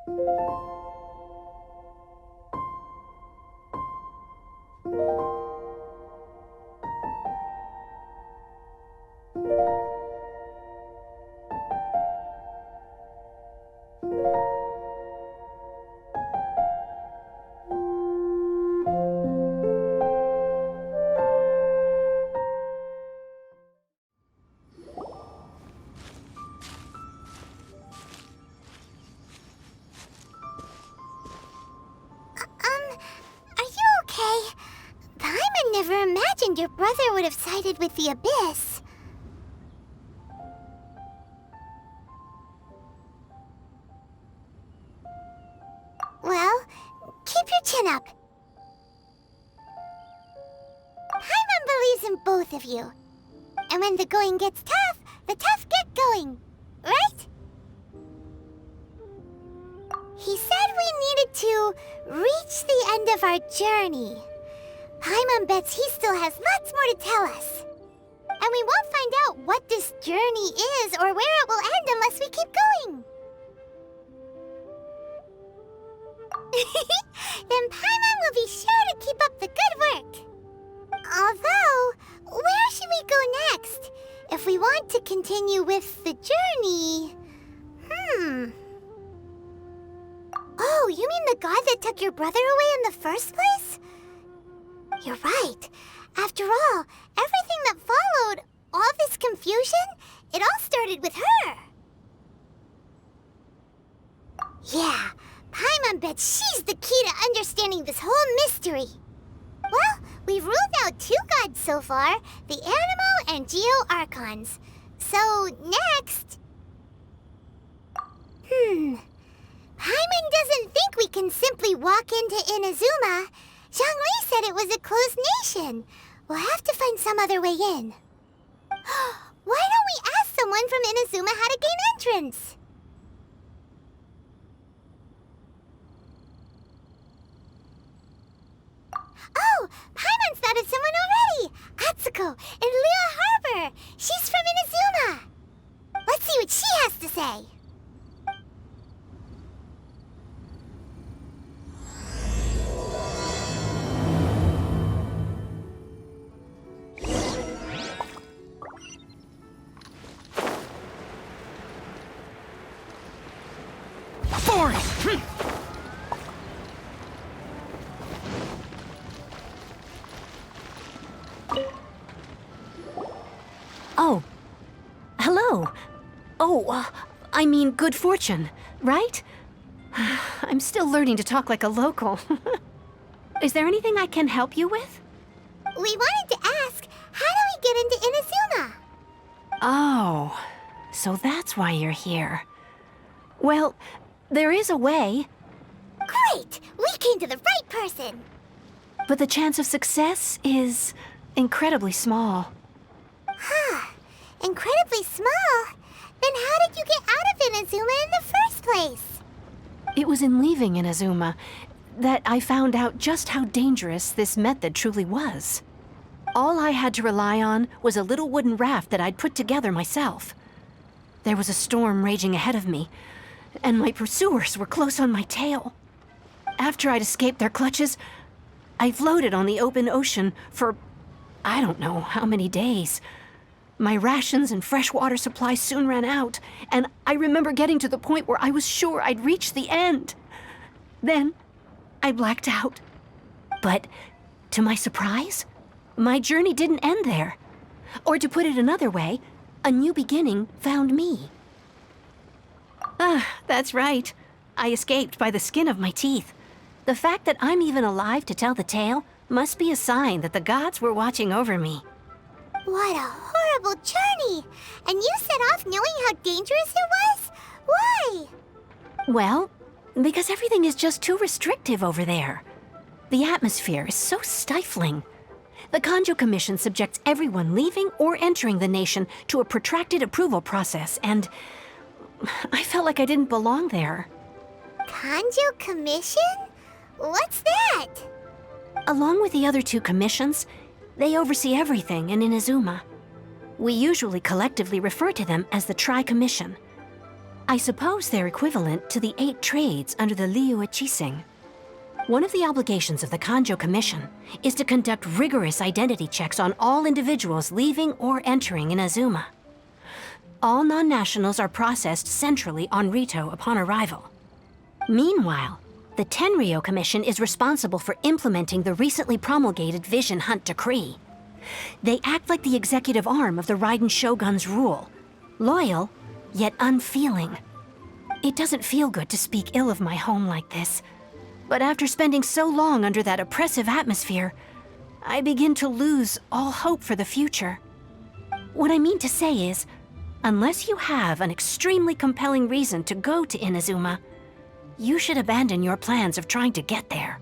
Are you okay? Paimon never imagined your brother would have sided with the Abyss. Well, keep your chin up. Paimon believes in both of you. And when the going gets tough, the tough get going. Right? He said we needed to reach the end of our journey. Paimon bets he still has lots more to tell us. And we won't find out what this journey is or where it will end unless we keep going. Then Paimon will be sure to keep up the good work. Although, where should we go next? If we want to continue with the journey... Oh, you mean the god that took your brother away in the first place? You're right. After all, everything that followed, all this confusion, it all started with her. Yeah, Paimon bets she's the key to understanding this whole mystery. Well, we've ruled out 2 gods so far, the Animo and Geo Archons. So, next... Paimon doesn't think we can simply walk into Inazuma. Zhongli said it was a closed nation. We'll have to find some other way in. Why don't we ask someone from Inazuma how to gain entrance? Oh, Paimon's thought of someone already! Atsuko in Liyue Harbor! She's from Inazuma! Let's see what she has to say. Oh. Hello. Oh, I mean good fortune, right? I'm still learning to talk like a local. Is there anything I can help you with? We wanted to ask, how do we get into Inazuma? Oh, so that's why you're here. Well, there is a way. Great! We came to the right person! But the chance of success is incredibly small. Huh. Incredibly small? Then how did you get out of Inazuma in the first place? It was in leaving Inazuma that I found out just how dangerous this method truly was. All I had to rely on was a little wooden raft that I'd put together myself. There was a storm raging ahead of me, and my pursuers were close on my tail. After I'd escaped their clutches, I floated on the open ocean for I don't know how many days. My rations and fresh water supply soon ran out, and I remember getting to the point where I was sure I'd reached the end. Then, I blacked out. But, to my surprise, my journey didn't end there. Or to put it another way, a new beginning found me. That's right. I escaped by the skin of my teeth. The fact that I'm even alive to tell the tale must be a sign that the gods were watching over me. What a horrible journey! And you set off knowing how dangerous it was? Why? Well, because everything is just too restrictive over there. The atmosphere is so stifling. The Kanjo Commission subjects everyone leaving or entering the nation to a protracted approval process, and I felt like I didn't belong there. Kanjo Commission? What's that? Along with the other 2 commissions, they oversee everything in Inazuma. We usually collectively refer to them as the Tri-Commission. I suppose they're equivalent to the 8 trades under the Liyue Harbor. One of the obligations of the Kanjo Commission is to conduct rigorous identity checks on all individuals leaving or entering Inazuma. All non-nationals are processed centrally on Rito upon arrival. Meanwhile, the Tenryo Commission is responsible for implementing the recently promulgated Vision Hunt Decree. They act like the executive arm of the Raiden Shogun's rule, loyal, yet unfeeling. It doesn't feel good to speak ill of my home like this, but after spending so long under that oppressive atmosphere, I begin to lose all hope for the future. What I mean to say is, unless you have an extremely compelling reason to go to Inazuma, you should abandon your plans of trying to get there.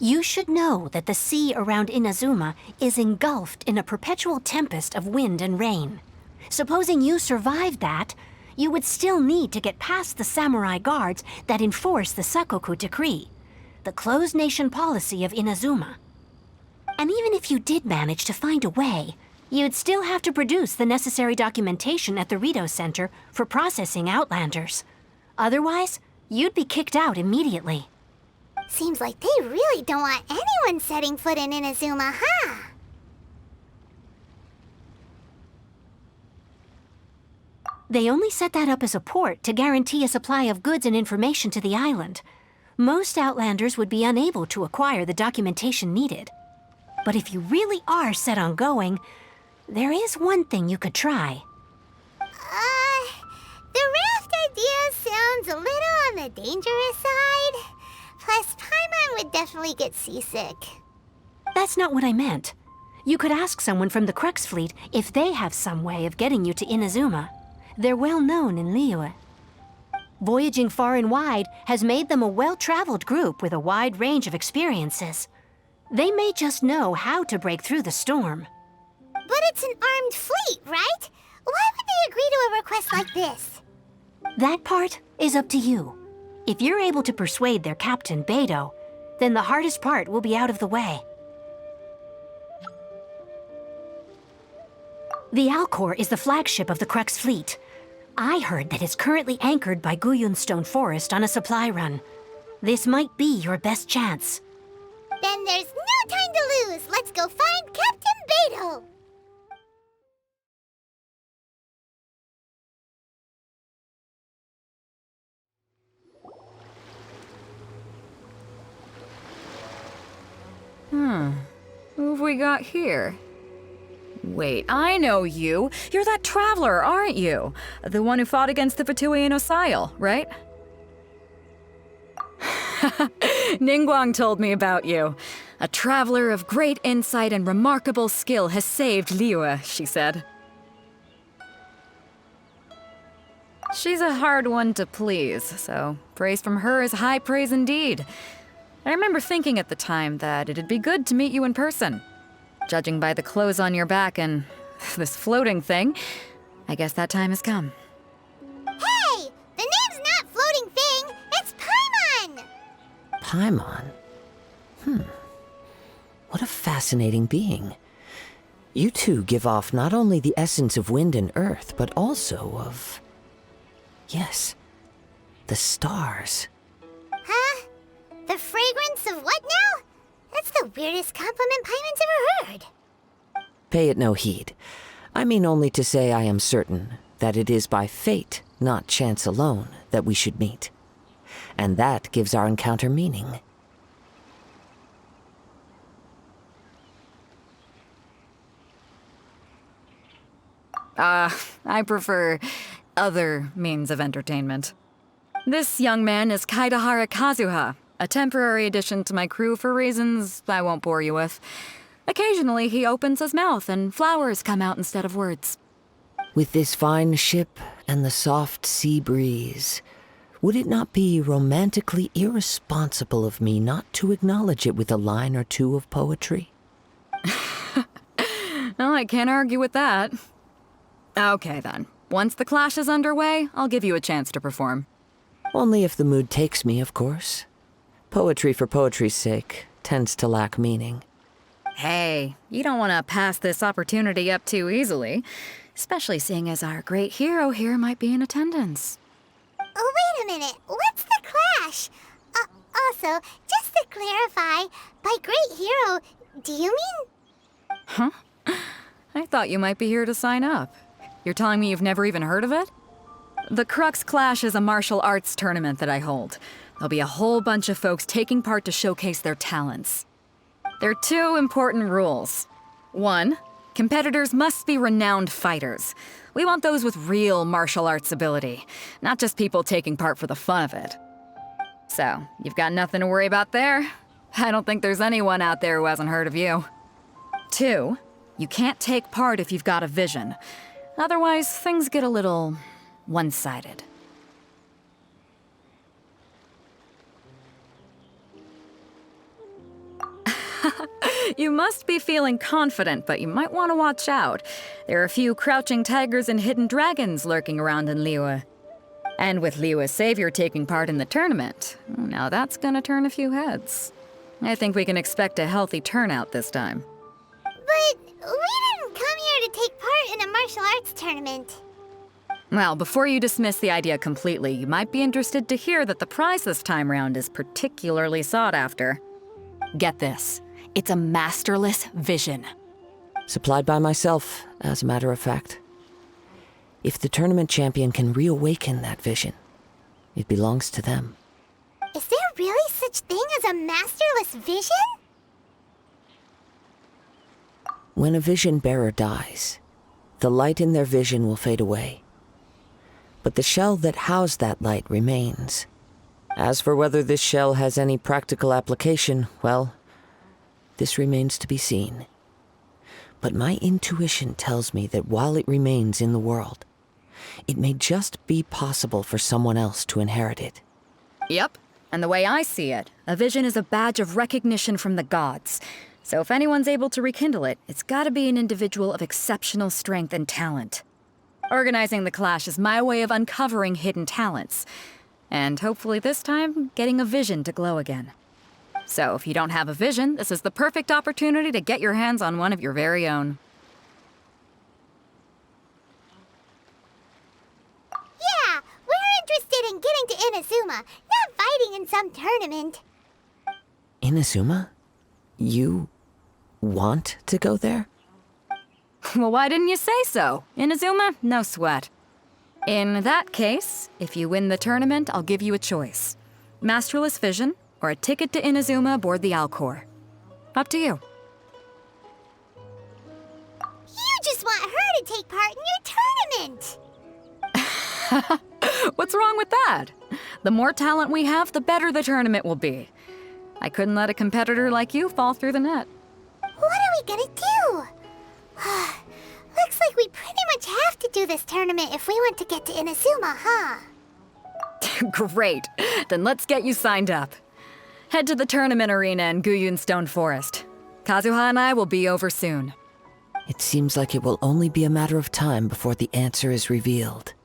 You should know that the sea around Inazuma is engulfed in a perpetual tempest of wind and rain. Supposing you survived that, you would still need to get past the samurai guards that enforce the Sakoku Decree, the closed nation policy of Inazuma. And even if you did manage to find a way, you'd still have to produce the necessary documentation at the Rito Center for processing Outlanders. Otherwise, you'd be kicked out immediately. Seems like they really don't want anyone setting foot in Inazuma, huh? They only set that up as a port to guarantee a supply of goods and information to the island. Most Outlanders would be unable to acquire the documentation needed. But if you really are set on going, there is one thing you could try. The raft idea sounds a little on the dangerous side. Plus, Paimon would definitely get seasick. That's not what I meant. You could ask someone from the Crux fleet if they have some way of getting you to Inazuma. They're well known in Liyue. Voyaging far and wide has made them a well-traveled group with a wide range of experiences. They may just know how to break through the storm. But it's an armed fleet, right? Why would they agree to a request like this? That part is up to you. If you're able to persuade their captain, Beidou, then the hardest part will be out of the way. The Alcor is the flagship of the Crux fleet. I heard that it's currently anchored by Guyun Stone Forest on a supply run. This might be your best chance. Then there's no time to lose. Let's go find Captain Beidou. Who have we got here? Wait, I know you. You're that traveler, aren't you? The one who fought against the Fatui and Osile, right? Ningguang told me about you. A traveler of great insight and remarkable skill has saved Liyue, she said. She's a hard one to please, so praise from her is high praise indeed. I remember thinking at the time that it'd be good to meet you in person. Judging by the clothes on your back and this floating thing, I guess that time has come. Hey! The name's not Floating Thing, it's Paimon! Paimon? What a fascinating being. You two give off not only the essence of wind and earth, but also of... yes, the stars. Huh? The fragrance of what now? That's the weirdest compliment Paimon's ever heard. Pay it no heed. I mean only to say I am certain that it is by fate, not chance alone, that we should meet. And that gives our encounter meaning. I prefer other means of entertainment. This young man is Kaedehara Kazuha, a temporary addition to my crew for reasons I won't bore you with. Occasionally, he opens his mouth and flowers come out instead of words. With this fine ship and the soft sea breeze, would it not be romantically irresponsible of me not to acknowledge it with a line or two of poetry? Well, I can't argue with that. Okay, then. Once the clash is underway, I'll give you a chance to perform. Only if the mood takes me, of course. Poetry for poetry's sake tends to lack meaning. Hey, you don't want to pass this opportunity up too easily, especially seeing as our great hero here might be in attendance. Oh, wait a minute. What's the clash? Also, just to clarify, by great hero, do you mean... Huh? I thought you might be here to sign up. You're telling me you've never even heard of it? The Crux Clash is a martial arts tournament that I hold. There'll be a whole bunch of folks taking part to showcase their talents. There are 2 important rules. 1, competitors must be renowned fighters. We want those with real martial arts ability, not just people taking part for the fun of it. So, you've got nothing to worry about there. I don't think there's anyone out there who hasn't heard of you. 2, you can't take part if you've got a vision. Otherwise, things get a little one-sided. You must be feeling confident, but you might want to watch out. There are a few crouching tigers and hidden dragons lurking around in Liyue. And with Liyue's savior taking part in the tournament, now that's gonna turn a few heads. I think we can expect a healthy turnout this time. But we didn't come here to take part in a martial arts tournament. Well, before you dismiss the idea completely, you might be interested to hear that the prize this time round is particularly sought after. Get this. It's a masterless vision. Supplied by myself, as a matter of fact. If the tournament champion can reawaken that vision, it belongs to them. Is there really such thing as a masterless vision? When a vision bearer dies, the light in their vision will fade away. But the shell that housed that light remains. As for whether this shell has any practical application, well, this remains to be seen. But my intuition tells me that while it remains in the world, it may just be possible for someone else to inherit it. Yep, and the way I see it, a vision is a badge of recognition from the gods. So if anyone's able to rekindle it, it's gotta be an individual of exceptional strength and talent. Organizing the clash is my way of uncovering hidden talents. And hopefully this time, getting a vision to glow again. So if you don't have a vision, this is the perfect opportunity to get your hands on one of your very own. Yeah, we're interested in getting to Inazuma, not fighting in some tournament. Inazuma? You want to go there? Well, why didn't you say so? Inazuma? No sweat. In that case, if you win the tournament, I'll give you a choice. Masterless Vision, or a ticket to Inazuma aboard the Alcor. Up to you. You just want her to take part in your tournament! What's wrong with that? The more talent we have, the better the tournament will be. I couldn't let a competitor like you fall through the net. What are we gonna do? Looks like we pretty much have to do this tournament if we want to get to Inazuma, huh? Great. Then let's get you signed up. Head to the tournament arena in Guyun Stone Forest. Kazuha and I will be over soon. It seems like it will only be a matter of time before the answer is revealed.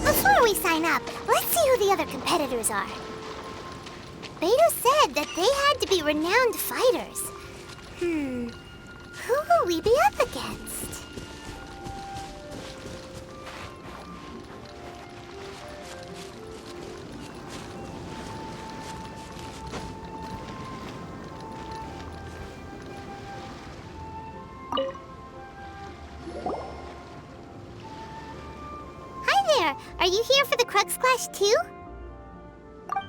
Before we sign up, let's see who the other competitors are. Beidou said that they had to be renowned fighters. Who will we be up against? Hi there! Are you here for the Crux Clash too?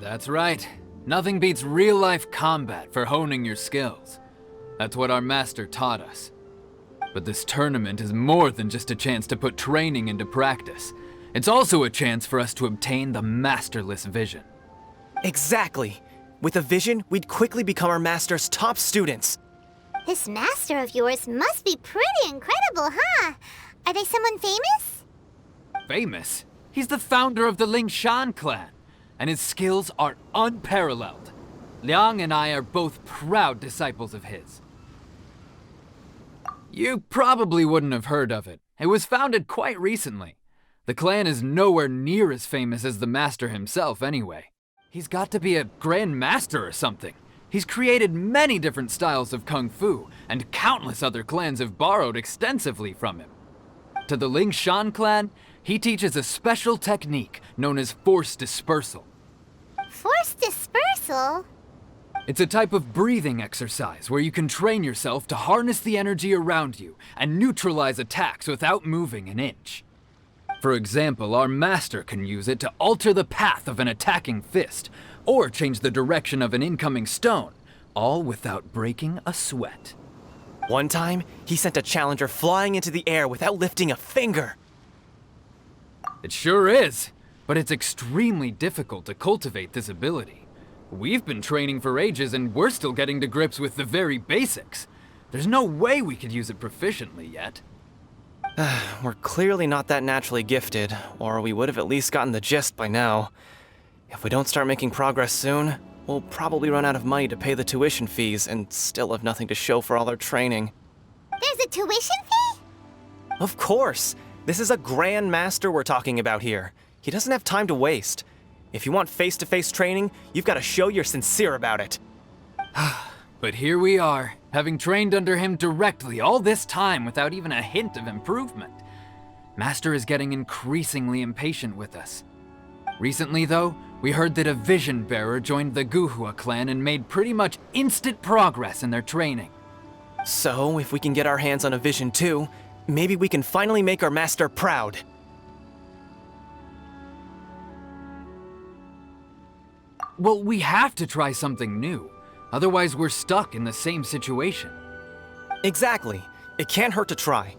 That's right. Nothing beats real-life combat for honing your skills. That's what our master taught us. But this tournament is more than just a chance to put training into practice. It's also a chance for us to obtain the masterless vision. Exactly. With a vision, we'd quickly become our master's top students. This master of yours must be pretty incredible, huh? Are they someone famous? Famous? He's the founder of the Lingshan clan, and his skills are unparalleled. Liang and I are both proud disciples of his. You probably wouldn't have heard of it. It was founded quite recently. The clan is nowhere near as famous as the master himself anyway. He's got to be a grand master or something. He's created many different styles of kung fu, and countless other clans have borrowed extensively from him. To the Ling Shan clan, he teaches a special technique known as force dispersal. Force dispersal? It's a type of breathing exercise where you can train yourself to harness the energy around you and neutralize attacks without moving an inch. For example, our master can use it to alter the path of an attacking fist, or change the direction of an incoming stone, all without breaking a sweat. One time, he sent a challenger flying into the air without lifting a finger. It sure is, but it's extremely difficult to cultivate this ability. We've been training for ages and we're still getting to grips with the very basics. There's no way we could use it proficiently yet. We're clearly not that naturally gifted, or we would have at least gotten the gist by now. If we don't start making progress soon, we'll probably run out of money to pay the tuition fees and still have nothing to show for all our training. There's a tuition fee? Of course! This is a Grand Master we're talking about here. He doesn't have time to waste. If you want face-to-face training, you've got to show you're sincere about it. But here we are, having trained under him directly all this time without even a hint of improvement. Master is getting increasingly impatient with us. Recently, though, we heard that a vision bearer joined the Guhua clan and made pretty much instant progress in their training. So, if we can get our hands on a vision too, maybe we can finally make our master proud. Well, we have to try something new. Otherwise, we're stuck in the same situation. Exactly. It can't hurt to try.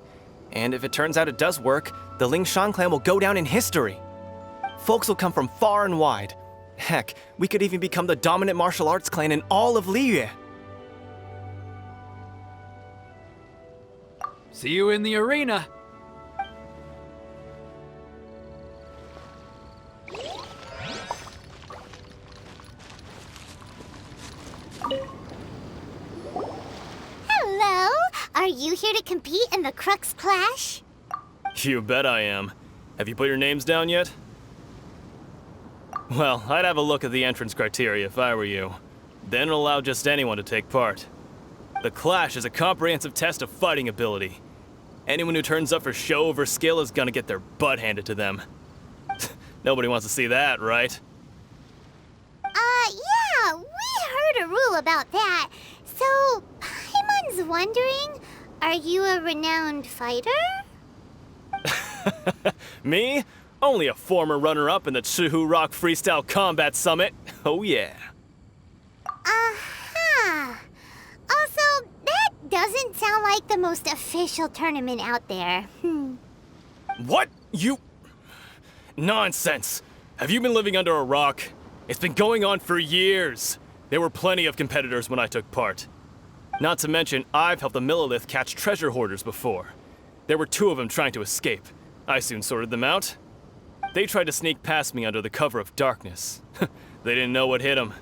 And if it turns out it does work, the Ling Shan clan will go down in history. Folks will come from far and wide. Heck, we could even become the dominant martial arts clan in all of Liyue. See you in the arena. Hello? Are you here to compete in the Crux Clash? You bet I am. Have you put your names down yet? Well, I'd have a look at the entrance criteria if I were you. Then allow just anyone to take part. The Clash is a comprehensive test of fighting ability. Anyone who turns up for show over skill is gonna get their butt handed to them. Nobody wants to see that, right? Yeah, we heard a rule about that. So, Paimon's wondering, are you a renowned fighter? Me? Only a former runner-up in the Chihu Rock Freestyle Combat Summit. Oh yeah. Also, that doesn't sound like the most official tournament out there. What? You... Nonsense. Have you been living under a rock? It's been going on for years. There were plenty of competitors when I took part. Not to mention, I've helped the Millilith catch treasure hoarders before. There were 2 of them trying to escape. I soon sorted them out. They tried to sneak past me under the cover of darkness. They didn't know what hit them.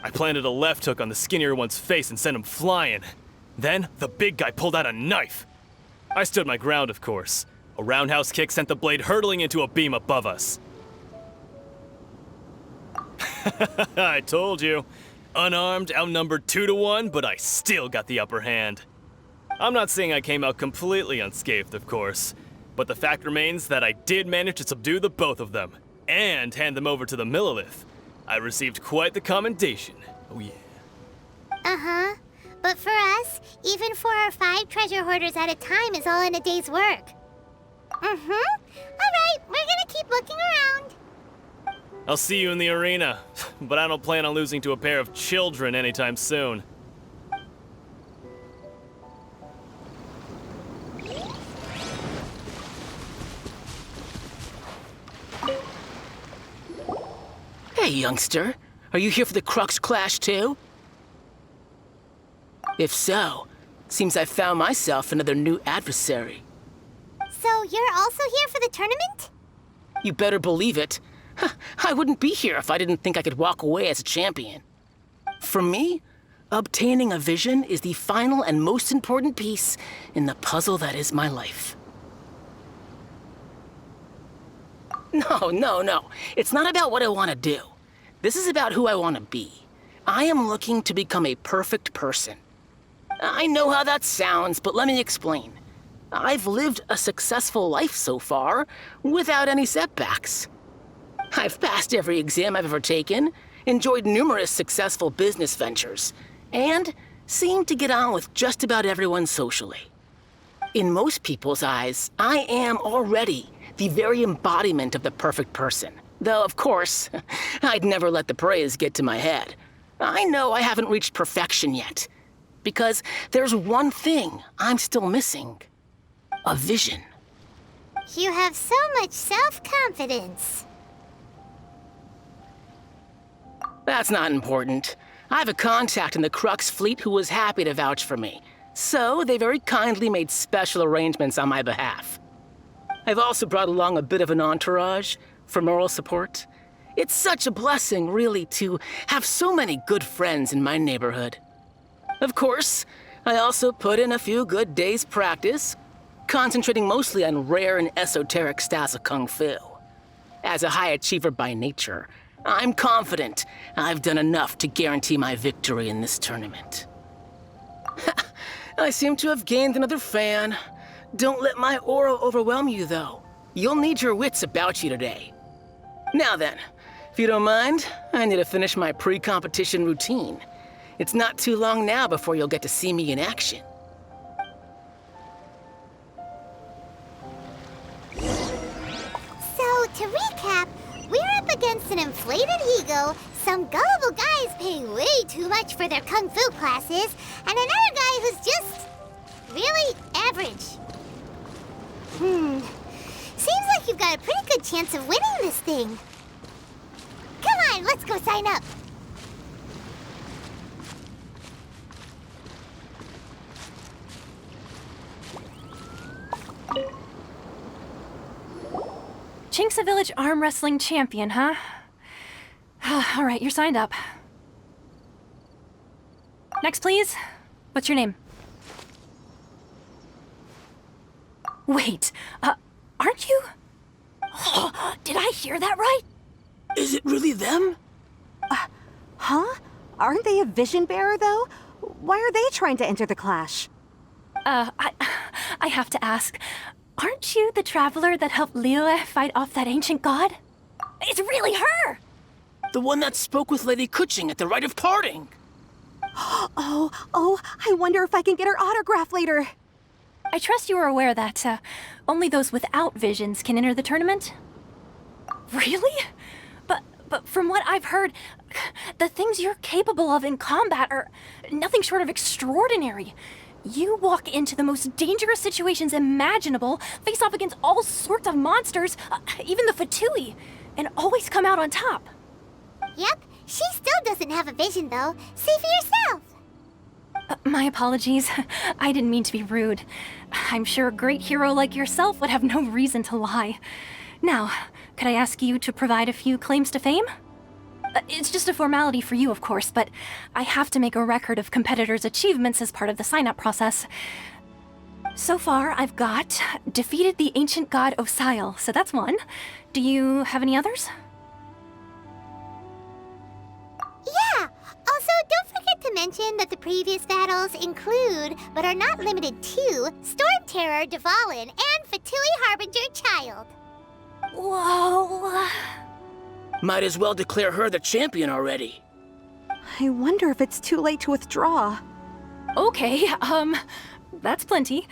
I planted a left hook on the skinnier one's face and sent him flying. Then, the big guy pulled out a knife. I stood my ground, of course. A roundhouse kick sent the blade hurtling into a beam above us. I told you. Unarmed, outnumbered 2-1, but I still got the upper hand. I'm not saying I came out completely unscathed, of course, but the fact remains that I did manage to subdue the both of them, and hand them over to the Millilith. I received quite the commendation. Oh yeah. Uh-huh. But for us, even 4 or 5 treasure hoarders at a time is all in a day's work. Mm-hmm. Alright, we're gonna keep looking around. I'll see you in the arena, but I don't plan on losing to a pair of children anytime soon. Hey, youngster. Are you here for the Crux Clash, too? If so, seems I found myself another new adversary. So you're also here for the tournament? You better believe it. I wouldn't be here if I didn't think I could walk away as a champion. For me, obtaining a vision is the final and most important piece in the puzzle that is my life. No. It's not about what I want to do. This is about who I want to be. I am looking to become a perfect person. I know how that sounds, but let me explain. I've lived a successful life so far, without any setbacks. I've passed every exam I've ever taken, enjoyed numerous successful business ventures, and seem to get on with just about everyone socially. In most people's eyes, I am already the very embodiment of the perfect person. Though, of course, I'd never let the praise get to my head. I know I haven't reached perfection yet, because there's one thing I'm still missing. A vision. You have so much self-confidence. That's not important. I have a contact in the Crux fleet who was happy to vouch for me, so they very kindly made special arrangements on my behalf. I've also brought along a bit of an entourage for moral support. It's such a blessing, really, to have so many good friends in my neighborhood. Of course, I also put in a few good days' practice, concentrating mostly on rare and esoteric styles of Kung Fu. As a high achiever by nature, I'm confident I've done enough to guarantee my victory in this tournament. I seem to have gained another fan. Don't let my aura overwhelm you, though. You'll need your wits about you today. Now then, if you don't mind, I need to finish my pre-competition routine. It's not too long now before you'll get to see me in action. So, to recap, we're up against an inflated ego, some gullible guys paying way too much for their kung fu classes, and another guy who's just really average. Seems like you've got a pretty good chance of winning this thing. Come on, let's go sign up. Chinksa Village arm wrestling champion, huh? All right, you're signed up. Next, please. What's your name? Wait, aren't you? Did I hear that right? Is it really them? Huh? Aren't they a vision bearer, though? Why are they trying to enter the clash? I have to ask, aren't you the traveler that helped Liyue fight off that ancient god? It's really her! The one that spoke with Lady Kuching at the rite of parting. Oh, I wonder if I can get her autograph later. I trust you are aware that only those without visions can enter the tournament? Really? But from what I've heard, the things you're capable of in combat are nothing short of extraordinary. You walk into the most dangerous situations imaginable, face off against all sorts of monsters, even the Fatui, and always come out on top. Yep, she still doesn't have a vision, though. See for yourself. My apologies. I didn't mean to be rude. I'm sure a great hero like yourself would have no reason to lie. Now, could I ask you to provide a few claims to fame? It's just a formality for you, of course, but I have to make a record of competitors' achievements as part of the sign-up process. So far, I've got defeated the ancient god Osail, so that's one. Do you have any others? Yeah! Also, don't forget to mention that the previous battles include, but are not limited to, Storm Terror, Dvalin, and Fatui Harbinger Child. Whoa... Might as well declare her the champion already. I wonder if it's too late to withdraw. Okay, that's plenty.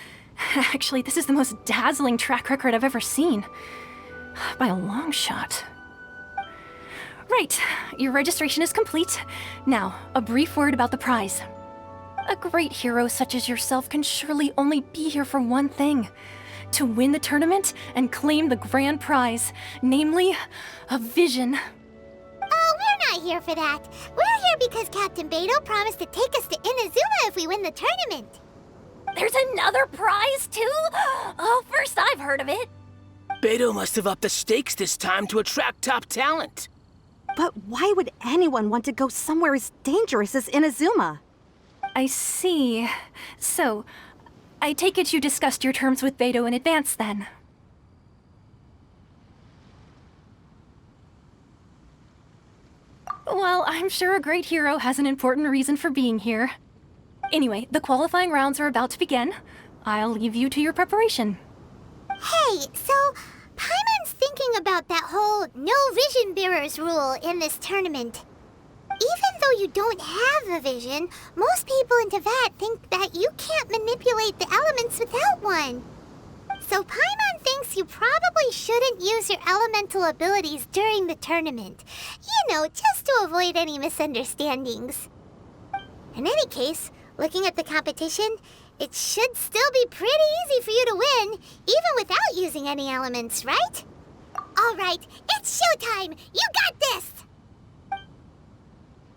Actually, this is the most dazzling track record I've ever seen. By a long shot. Right, your registration is complete. Now, a brief word about the prize. A great hero such as yourself can surely only be here for one thing. To win the tournament and claim the grand prize, namely, a vision. Oh, we're not here for that. We're here because Captain Beidou promised to take us to Inazuma if we win the tournament. There's another prize, too? Oh, first I've heard of it. Beidou must have upped the stakes this time to attract top talent. But why would anyone want to go somewhere as dangerous as Inazuma? I see. So, I take it you discussed your terms with Beidou in advance, then? Well, I'm sure a great hero has an important reason for being here. Anyway, the qualifying rounds are about to begin. I'll leave you to your preparation. Hey, so Paimon's thinking about that whole no vision bearers rule in this tournament. Even though you don't have a vision, most people in Teyvat think that you can't manipulate the elements without one. So Paimon thinks you probably shouldn't use your elemental abilities during the tournament. You know, just to avoid any misunderstandings. In any case, looking at the competition, it should still be pretty easy for you to win, even without using any elements, right? All right, it's showtime! You got this!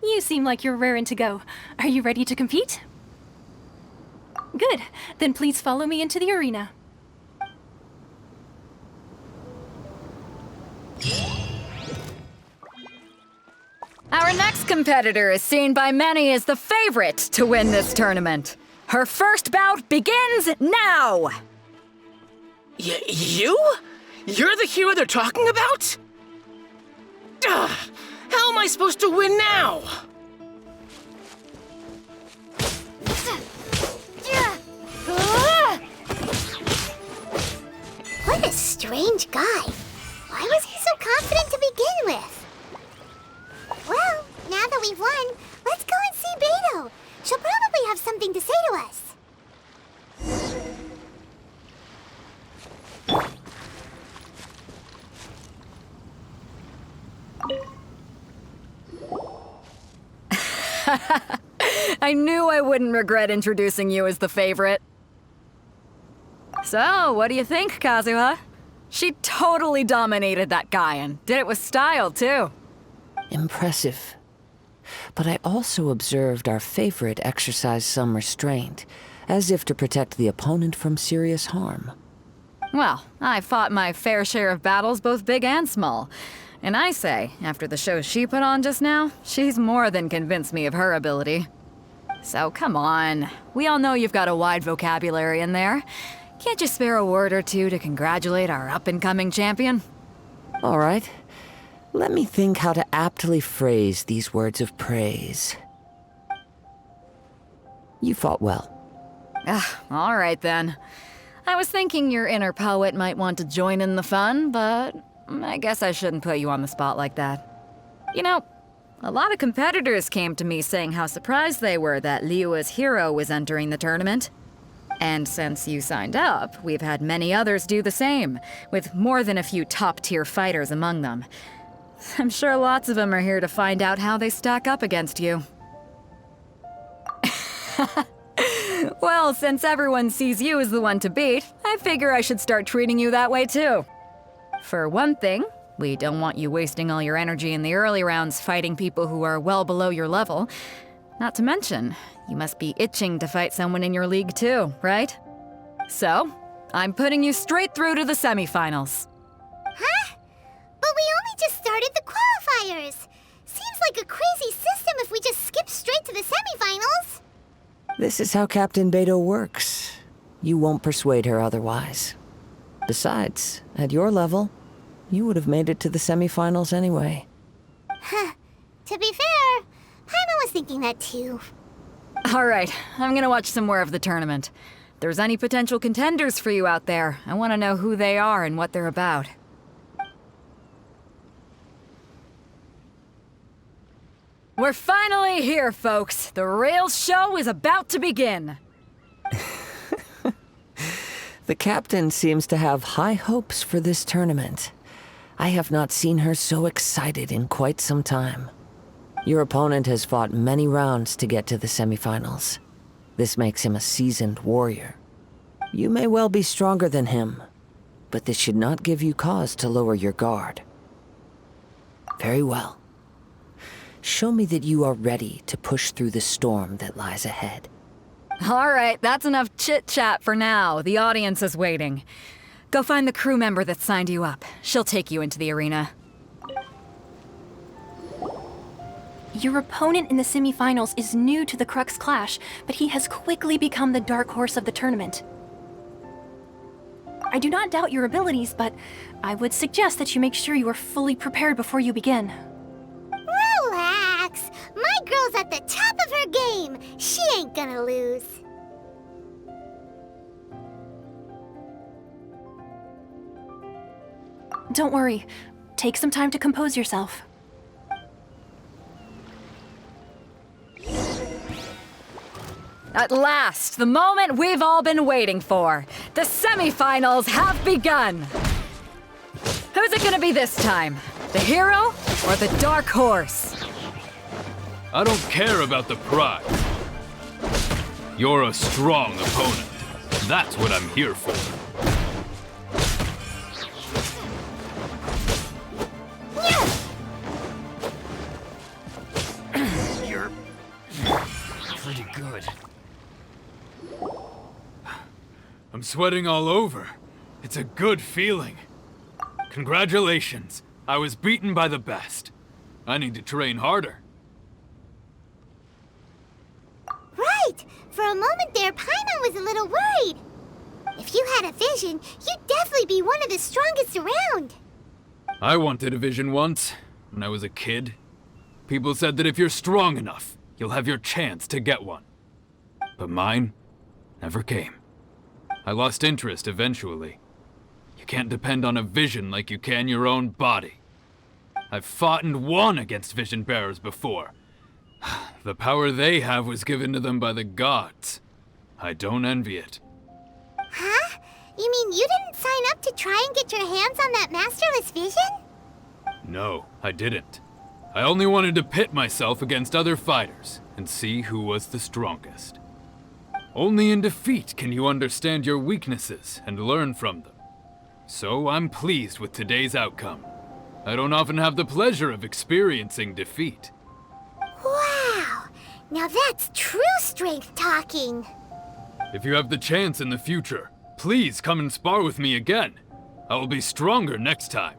You seem like you're raring to go. Are you ready to compete? Good. Then please follow me into the arena. Our next competitor is seen by many as the favorite to win this tournament. Her first bout begins now! You? You're the hero they're talking about? Ugh, how am I supposed to win now? What a strange guy. Why was he so confident to begin with? Well, now that we've won, let's go and see Beidou. She'll probably have something to say to us. I knew I wouldn't regret introducing you as the favorite. So, what do you think, Kazuha? She totally dominated that guy and did it with style, too. Impressive. But I also observed our favorite exercise some restraint, as if to protect the opponent from serious harm. Well, I fought my fair share of battles, both big and small. And I say, after the show she put on just now, she's more than convinced me of her ability. So come on, we all know you've got a wide vocabulary in there. Can't you spare a word or two to congratulate our up-and-coming champion? All right. Let me think how to aptly phrase these words of praise. You fought well. All right then. I was thinking your inner poet might want to join in the fun, but I guess I shouldn't put you on the spot like that. You know, a lot of competitors came to me saying how surprised they were that Liyue's hero was entering the tournament. And since you signed up, we've had many others do the same, with more than a few top-tier fighters among them. I'm sure lots of them are here to find out how they stack up against you. Well, since everyone sees you as the one to beat, I figure I should start treating you that way too. For one thing, we don't want you wasting all your energy in the early rounds fighting people who are well below your level. Not to mention, you must be itching to fight someone in your league too, right? So, I'm putting you straight through to the semifinals. Huh? But we only just started the qualifiers. Seems like a crazy system if we just skip straight to the semifinals. This is how Captain Beidou works. You won't persuade her otherwise. Besides, at your level, you would have made it to the semifinals anyway. Huh. To be fair, Paimon was thinking that too. All right, I'm gonna watch some more of the tournament. If there's any potential contenders for you out there, I want to know who they are and what they're about. We're finally here, folks. The real show is about to begin. The captain seems to have high hopes for this tournament. I have not seen her so excited in quite some time. Your opponent has fought many rounds to get to the semifinals. This makes him a seasoned warrior. You may well be stronger than him, but this should not give you cause to lower your guard. Very well. Show me that you are ready to push through the storm that lies ahead. All right, that's enough chit-chat for now. The audience is waiting. Go find the crew member that signed you up. She'll take you into the arena. Your opponent in the semifinals is new to the Crux Clash, but he has quickly become the dark horse of the tournament. I do not doubt your abilities, but I would suggest that you make sure you are fully prepared before you begin. Relax. My girl's at the top of her game. She ain't gonna lose. Don't worry. Take some time to compose yourself. At last, the moment we've all been waiting for. The semifinals have begun. Who's it gonna be this time? The hero or the dark horse? I don't care about the prize. You're a strong opponent. That's what I'm here for. You're pretty good. I'm sweating all over. It's a good feeling. Congratulations. I was beaten by the best. I need to train harder. Right! For a moment there, Paimon was a little worried. If you had a vision, you'd definitely be one of the strongest around. I wanted a vision once, when I was a kid. People said that if you're strong enough, you'll have your chance to get one. But mine never came. I lost interest eventually. You can't depend on a vision like you can your own body. I've fought and won against vision bearers before. The power they have was given to them by the gods. I don't envy it. Huh? You mean you didn't sign up to try and get your hands on that masterless vision? No, I didn't. I only wanted to pit myself against other fighters and see who was the strongest. Only in defeat can you understand your weaknesses and learn from them. So I'm pleased with today's outcome. I don't often have the pleasure of experiencing defeat. Wow! Now that's true strength talking. If you have the chance in the future, please come and spar with me again. I will be stronger next time.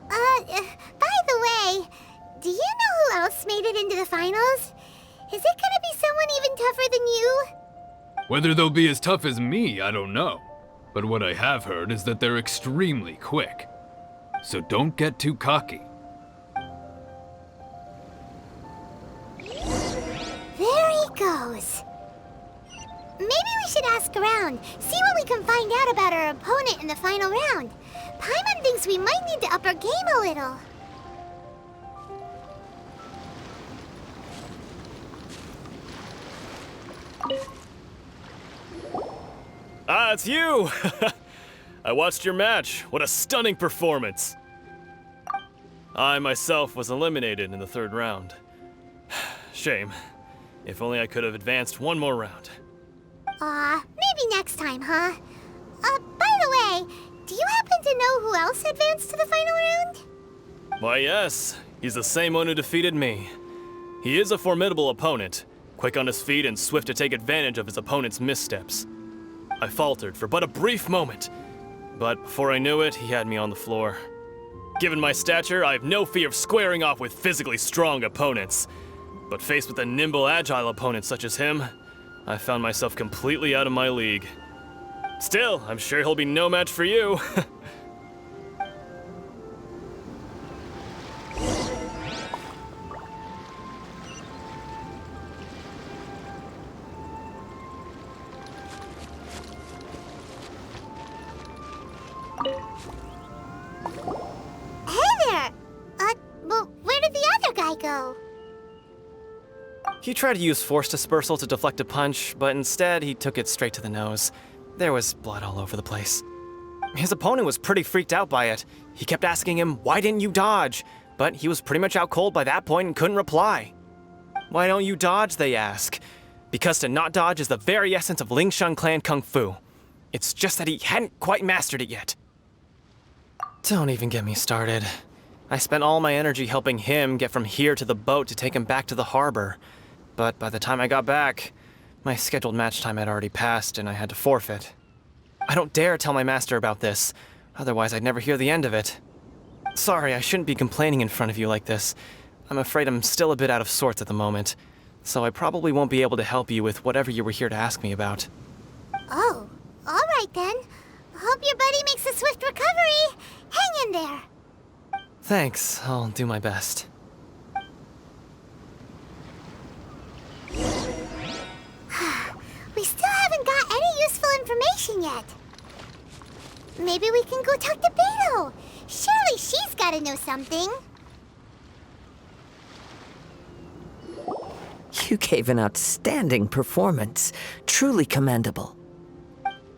By the way, do you know who else made it into the finals? Is it gonna be someone even tougher than you? Whether they'll be as tough as me, I don't know. But what I have heard is that they're extremely quick. So don't get too cocky. There he goes. Maybe we should ask around, see what we can find out about our opponent in the final round. Paimon thinks we might need to up our game a little. Ah, it's you! I watched your match. What a stunning performance. I myself was eliminated in the third round. Shame. If only I could have advanced one more round. Maybe next time, huh? By the way, do you happen to know who else advanced to the final round? Why, yes. He's the same one who defeated me. He is a formidable opponent, quick on his feet and swift to take advantage of his opponent's missteps. I faltered for but a brief moment, but before I knew it, he had me on the floor. Given my stature, I have no fear of squaring off with physically strong opponents. But faced with a nimble, agile opponent such as him, I found myself completely out of my league. Still, I'm sure he'll be no match for you. Hey there! Well, where did the other guy go? He tried to use force dispersal to deflect a punch, but instead he took it straight to the nose. There was blood all over the place. His opponent was pretty freaked out by it. He kept asking him, "Why didn't you dodge?" But he was pretty much out cold by that point and couldn't reply. "Why don't you dodge?" they ask. Because to not dodge is the very essence of Lingshan clan kung fu. It's just that he hadn't quite mastered it yet. Don't even get me started. I spent all my energy helping him get from here to the boat to take him back to the harbor. But by the time I got back, my scheduled match time had already passed and I had to forfeit. I don't dare tell my master about this, otherwise I'd never hear the end of it. Sorry, I shouldn't be complaining in front of you like this. I'm afraid I'm still a bit out of sorts at the moment, so I probably won't be able to help you with whatever you were here to ask me about. Oh, all right then. Hope your buddy makes a swift recovery. Hang in there. Thanks, I'll do my best. We still haven't got any useful information yet. Maybe we can go talk to Beidou. Surely she's gotta know something. You gave an outstanding performance. Truly commendable.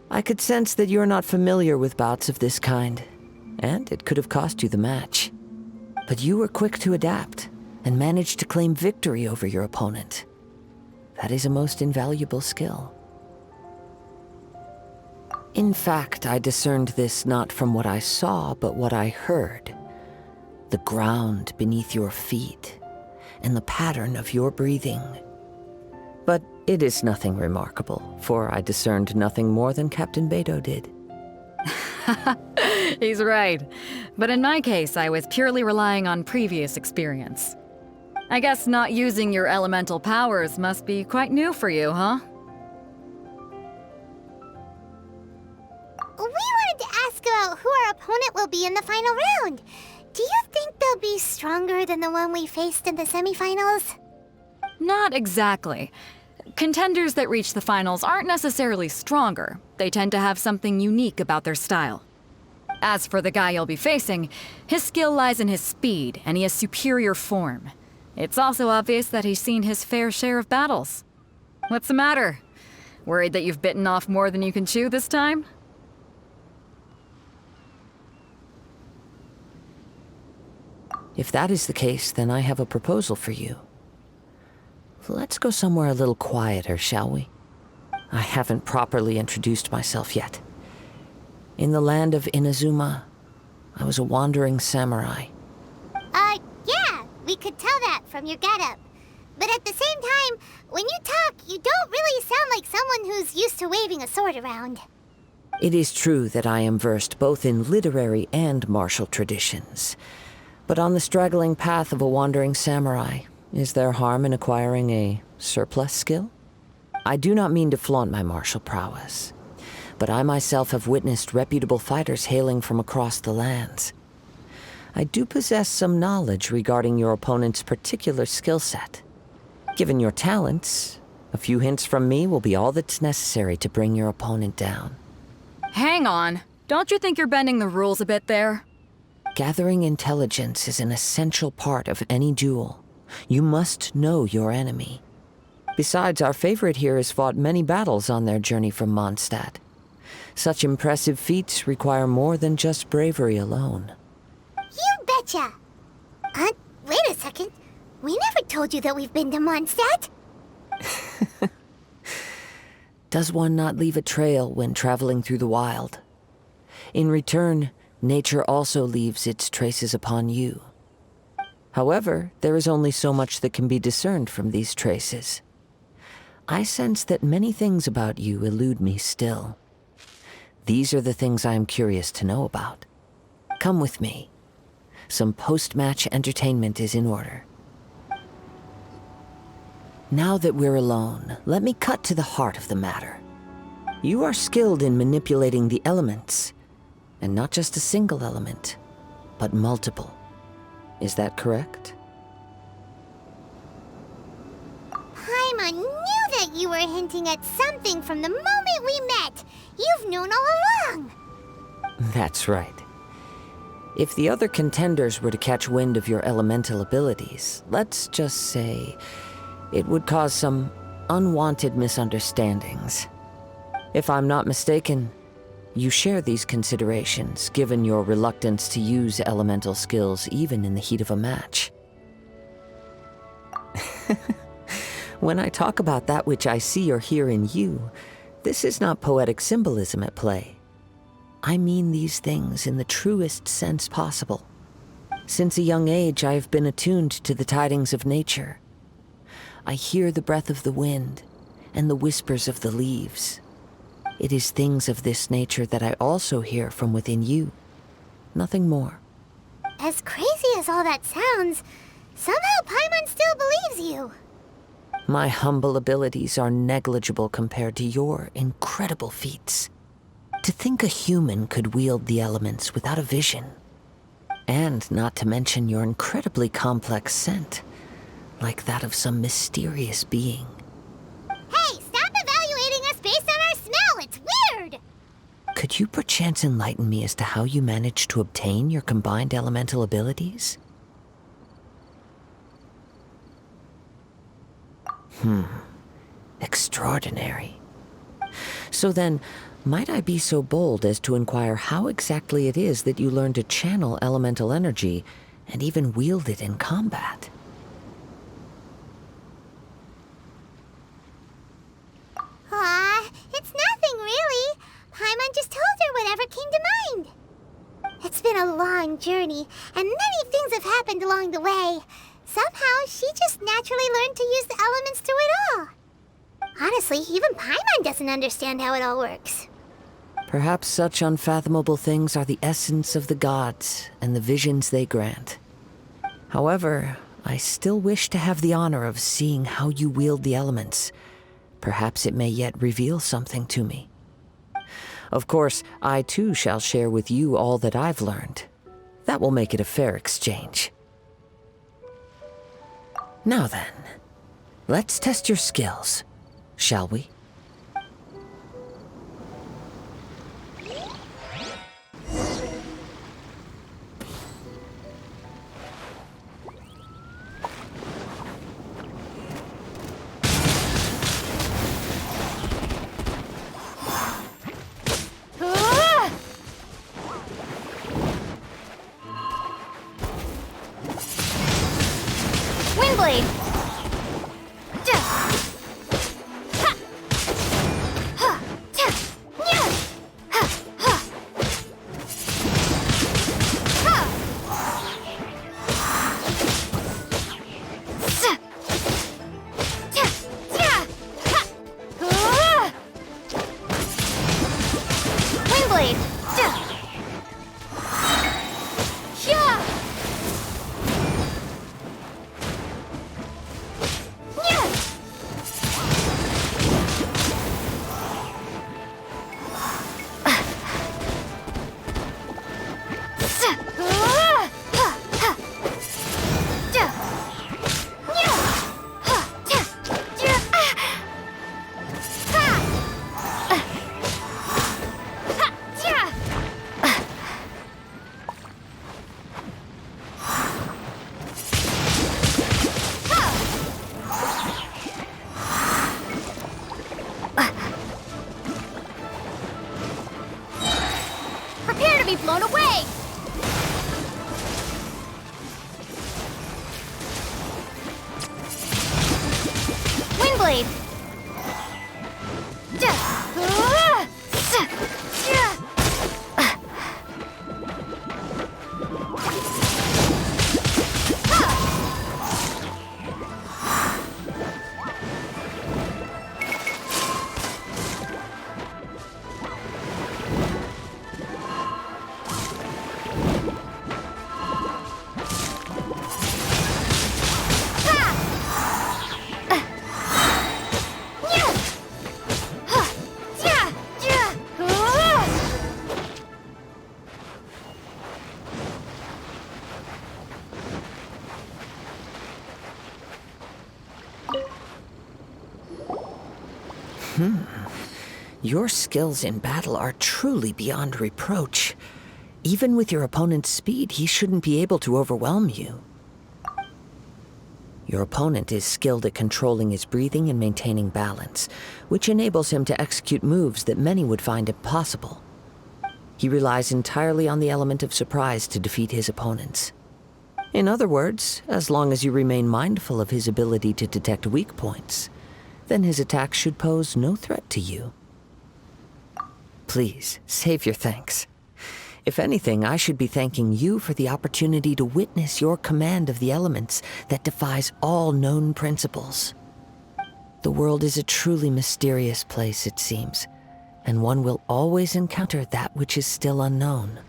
I could sense that you're not familiar with bouts of this kind, and it could have cost you the match. But you were quick to adapt, and managed to claim victory over your opponent. That is a most invaluable skill. In fact, I discerned this not from what I saw, but what I heard. The ground beneath your feet, and the pattern of your breathing. But it is nothing remarkable, for I discerned nothing more than Captain Beidou did. He's right. But in my case, I was purely relying on previous experience. I guess not using your elemental powers must be quite new for you, huh? We wanted to ask about who our opponent will be in the final round. Do you think they'll be stronger than the one we faced in the semifinals? Not exactly. Contenders that reach the finals aren't necessarily stronger. They tend to have something unique about their style. As for the guy you'll be facing, his skill lies in his speed, and he has superior form. It's also obvious that he's seen his fair share of battles. What's the matter? Worried that you've bitten off more than you can chew this time? If that is the case, then I have a proposal for you. Let's go somewhere a little quieter, shall we? I haven't properly introduced myself yet. In the land of Inazuma, I was a wandering samurai. Yeah, we could tell that from your getup. But at the same time, when you talk, you don't really sound like someone who's used to waving a sword around. It is true that I am versed both in literary and martial traditions. But on the straggling path of a wandering samurai, is there harm in acquiring a surplus skill? I do not mean to flaunt my martial prowess, but I myself have witnessed reputable fighters hailing from across the lands. I do possess some knowledge regarding your opponent's particular skill set. Given your talents, a few hints from me will be all that's necessary to bring your opponent down. Hang on. Don't you think you're bending the rules a bit there? Gathering intelligence is an essential part of any duel. You must know your enemy. Besides, our favorite here has fought many battles on their journey from Mondstadt. Such impressive feats require more than just bravery alone. You betcha! Wait a second. We never told you that we've been to Mondstadt. Does one not leave a trail when traveling through the wild? In return, nature also leaves its traces upon you. However, there is only so much that can be discerned from these traces. I sense that many things about you elude me still. These are the things I am curious to know about. Come with me. Some post-match entertainment is in order. Now that we're alone, let me cut to the heart of the matter. You are skilled in manipulating the elements, and not just a single element, but multiple. Is that correct? Paimon knew that you were hinting at something from the moment we met. You've known all along. That's right. If the other contenders were to catch wind of your elemental abilities, let's just say it would cause some unwanted misunderstandings. If I'm not mistaken, you share these considerations, given your reluctance to use elemental skills even in the heat of a match. When I talk about that which I see or hear in you, this is not poetic symbolism at play. I mean these things in the truest sense possible. Since a young age, I have been attuned to the tidings of nature. I hear the breath of the wind and the whispers of the leaves. It is things of this nature that I also hear from within you. Nothing more. As crazy as all that sounds, Somehow Paimon still believes you. My humble abilities are negligible compared to your incredible feats. To think a human could wield the elements without a vision. And not to mention your incredibly complex scent, like that of some mysterious being. Hey, stop evaluating us based on our smell! It's weird! Could you perchance enlighten me as to how you managed to obtain your combined elemental abilities? Extraordinary. So then, might I be so bold as to inquire how exactly it is that you learned to channel elemental energy and even wield it in combat? Aw, it's nothing really. Paimon just told her whatever came to mind. It's been a long journey, and many things have happened along the way. Somehow, she just naturally learned to use the elements through it all. Honestly, even Paimon doesn't understand how it all works. Perhaps such unfathomable things are the essence of the gods and the visions they grant. However, I still wish to have the honor of seeing how you wield the elements. Perhaps it may yet reveal something to me. Of course, I too shall share with you all that I've learned. That will make it a fair exchange. Now then, let's test your skills, shall we? Windblade! Be blown away! Windblade! Your skills in battle are truly beyond reproach. Even with your opponent's speed, he shouldn't be able to overwhelm you. Your opponent is skilled at controlling his breathing and maintaining balance, which enables him to execute moves that many would find impossible. He relies entirely on the element of surprise to defeat his opponents. In other words, as long as you remain mindful of his ability to detect weak points, then his attacks should pose no threat to you. Please, save your thanks. If anything, I should be thanking you for the opportunity to witness your command of the elements that defies all known principles. The world is a truly mysterious place, it seems, and one will always encounter that which is still unknown.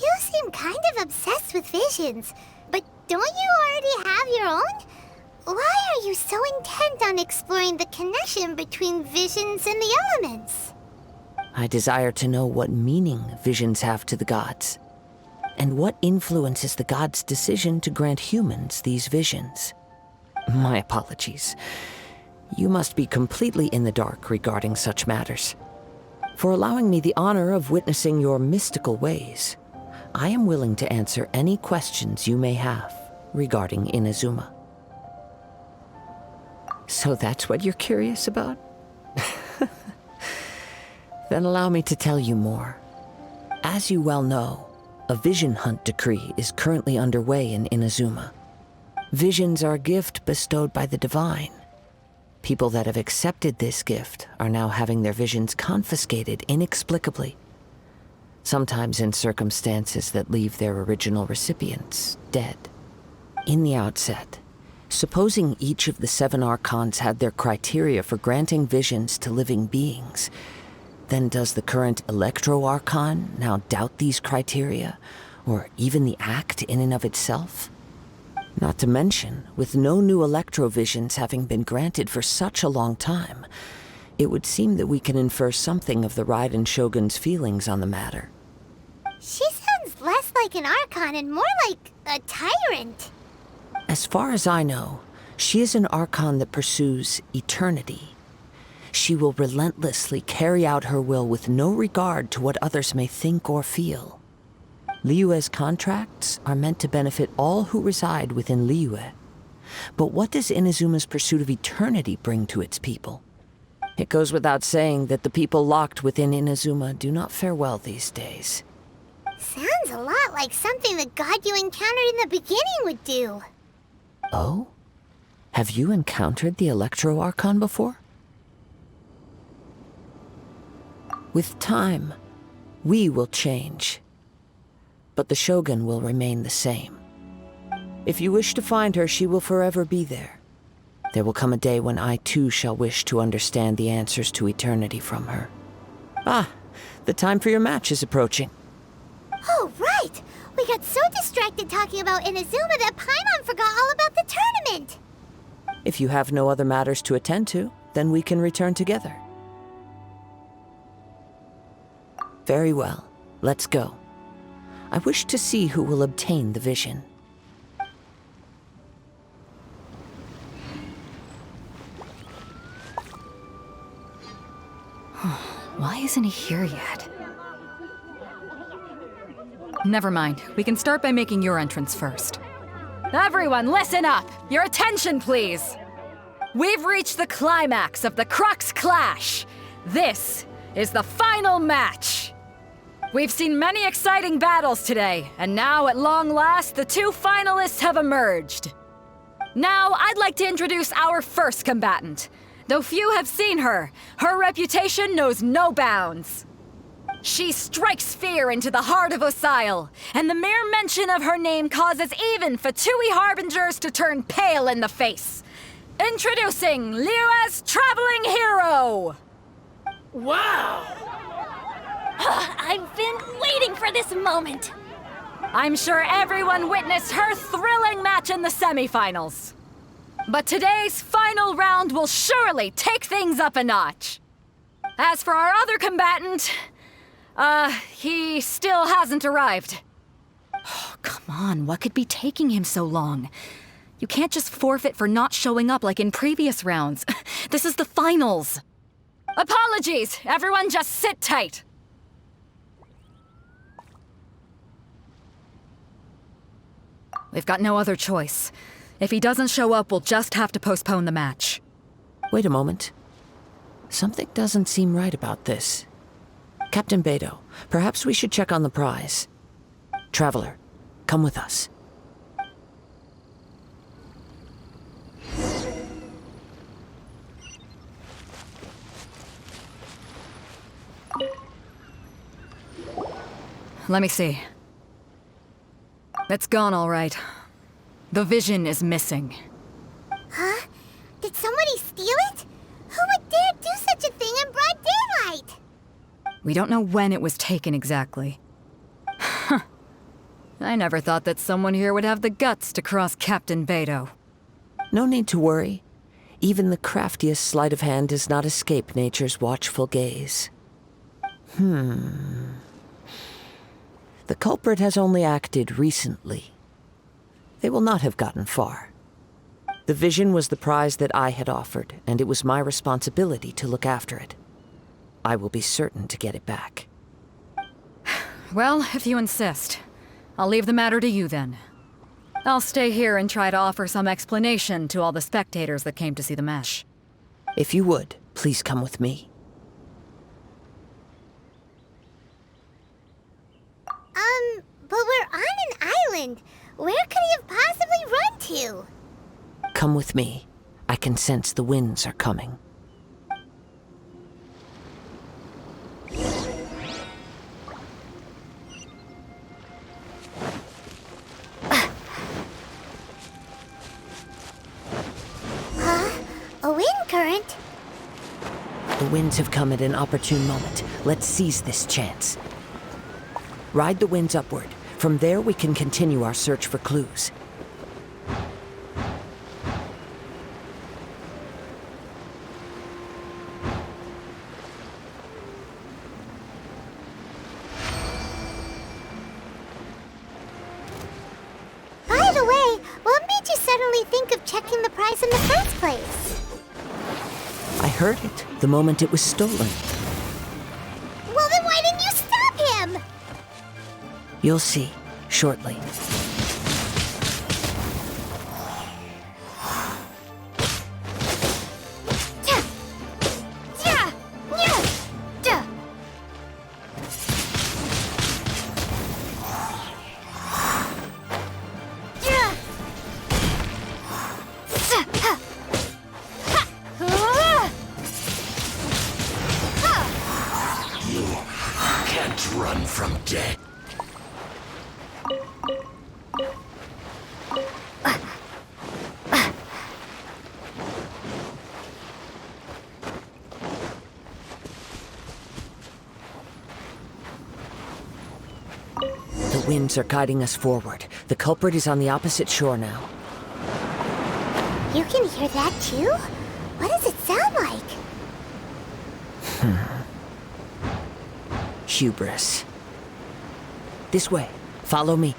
You seem kind of obsessed with visions, but Don't you already have your own? Why are you so intent on exploring the connection between visions and the elements? I desire to know what meaning visions have to the gods, and what influences the gods' decision to grant humans these visions. My apologies. You must be completely in the dark regarding such matters. For allowing me the honor of witnessing your mystical ways, I am willing to answer any questions you may have regarding Inazuma. So that's what you're curious about? Then allow me to tell you more. As you well know, a vision hunt decree is currently underway in Inazuma. Visions are a gift bestowed by the divine. People that have accepted this gift are now having their visions confiscated inexplicably, sometimes in circumstances that leave their original recipients dead. In the outset, supposing each of the 7 archons had their criteria for granting visions to living beings, then does the current Electro-Archon now doubt these criteria, or even the act in and of itself? Not to mention, with no new Electro-Visions having been granted for such a long time, it would seem that we can infer something of the Raiden Shogun's feelings on the matter. She sounds less like an Archon and more like a tyrant. As far as I know, she is an Archon that pursues eternity. She will relentlessly carry out her will with no regard to what others may think or feel. Liyue's contracts are meant to benefit all who reside within Liyue. But what does Inazuma's pursuit of eternity bring to its people? It goes without saying that the people locked within Inazuma do not fare well these days. Sounds a lot like something the god you encountered in the beginning would do. Oh? Have you encountered the Electro-Archon before? With time, we will change, but the Shogun will remain the same. If you wish to find her, she will forever be there. There will come a day when I too shall wish to understand the answers to eternity from her. Ah, the time for your match is approaching. Oh, right! We got so distracted talking about Inazuma that Paimon forgot all about the tournament! If you have no other matters to attend to, then we can return together. Very well, let's go. I wish to see who will obtain the vision. Why isn't he here yet? Never mind. We can start by making your entrance first. Everyone, listen up! Your attention, please! We've reached the climax of the Crux Clash! This is the final match! We've seen many exciting battles today, and now, at long last, the 2 finalists have emerged. Now, I'd like to introduce our first combatant. Though few have seen her, her reputation knows no bounds. She strikes fear into the heart of Osile, and the mere mention of her name causes even Fatui Harbingers to turn pale in the face. Introducing Liyue's traveling hero! Wow! I've been waiting for this moment! I'm sure everyone witnessed her thrilling match in the semifinals. But today's final round will surely take things up a notch. As for our other combatant, he still hasn't arrived. Oh, come on, what could be taking him so long? You can't just forfeit for not showing up like in previous rounds. This is the finals. Apologies, everyone just sit tight. We've got no other choice. If he doesn't show up, we'll just have to postpone the match. Wait a moment. Something doesn't seem right about this. Captain Beidou, perhaps we should check on the prize. Traveler, come with us. Let me see. It's gone, all right. The vision is missing. Huh? Did somebody steal it? Who would dare do such a thing in broad daylight? We don't know when it was taken exactly. I never thought that someone here would have the guts to cross Captain Beidou. No need to worry. Even the craftiest sleight of hand does not escape nature's watchful gaze. The culprit has only acted recently. They will not have gotten far. The vision was the prize that I had offered, and it was my responsibility to look after it. I will be certain to get it back. Well, if you insist, I'll leave the matter to you then. I'll stay here and try to offer some explanation to all the spectators that came to see the match. If you would, please come with me. But we're on an island. Where could he have possibly run to? Come with me. I can sense the winds are coming. A wind current? The winds have come at an opportune moment. Let's seize this chance. Ride the winds upward. From there, we can continue our search for clues. By the way, what made you suddenly think of checking the prize in the first place? I heard it the moment it was stolen. Well, then why didn't you stop him? You'll see, shortly. Can't run from death. The winds are guiding us forward. The culprit is on the opposite shore now. You can hear that too? What does it sound like? Hubris. This way. Follow me.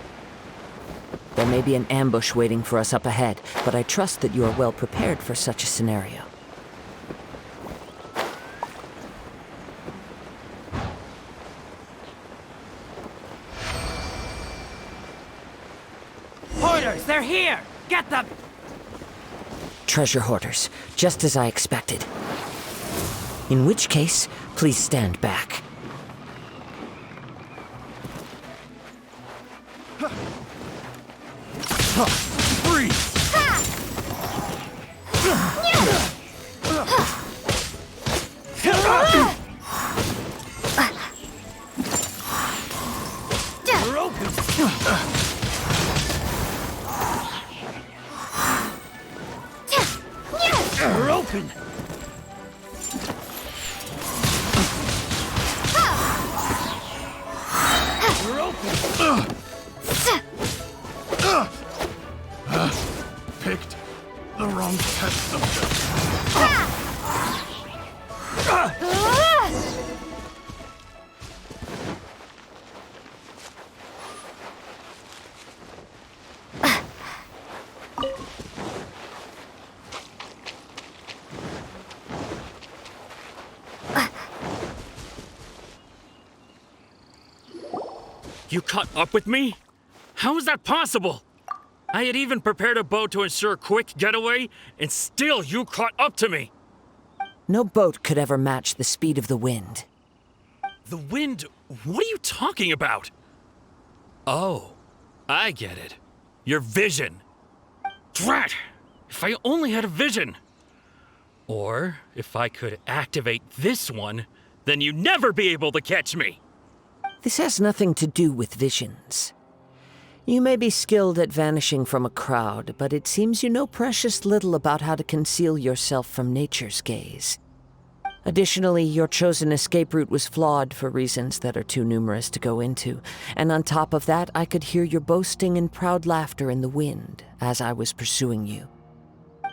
There may be an ambush waiting for us up ahead, but I trust that you are well prepared for such a scenario. Hoarders, they're here! Get them! Treasure hoarders, just as I expected. In which case, please stand back. Freeze! We're open! We're open! We're open! Picked the wrong test subject. You caught up with me? How is that possible? I had even prepared a boat to ensure a quick getaway, and still you caught up to me! No boat could ever match the speed of the wind. The wind? What are you talking about? Oh, I get it. Your vision. Drat! If I only had a vision! Or, if I could activate this one, then you'd never be able to catch me! This has nothing to do with visions. You may be skilled at vanishing from a crowd, but it seems you know precious little about how to conceal yourself from nature's gaze. Additionally, your chosen escape route was flawed for reasons that are too numerous to go into, and on top of that, I could hear your boasting and proud laughter in the wind as I was pursuing you.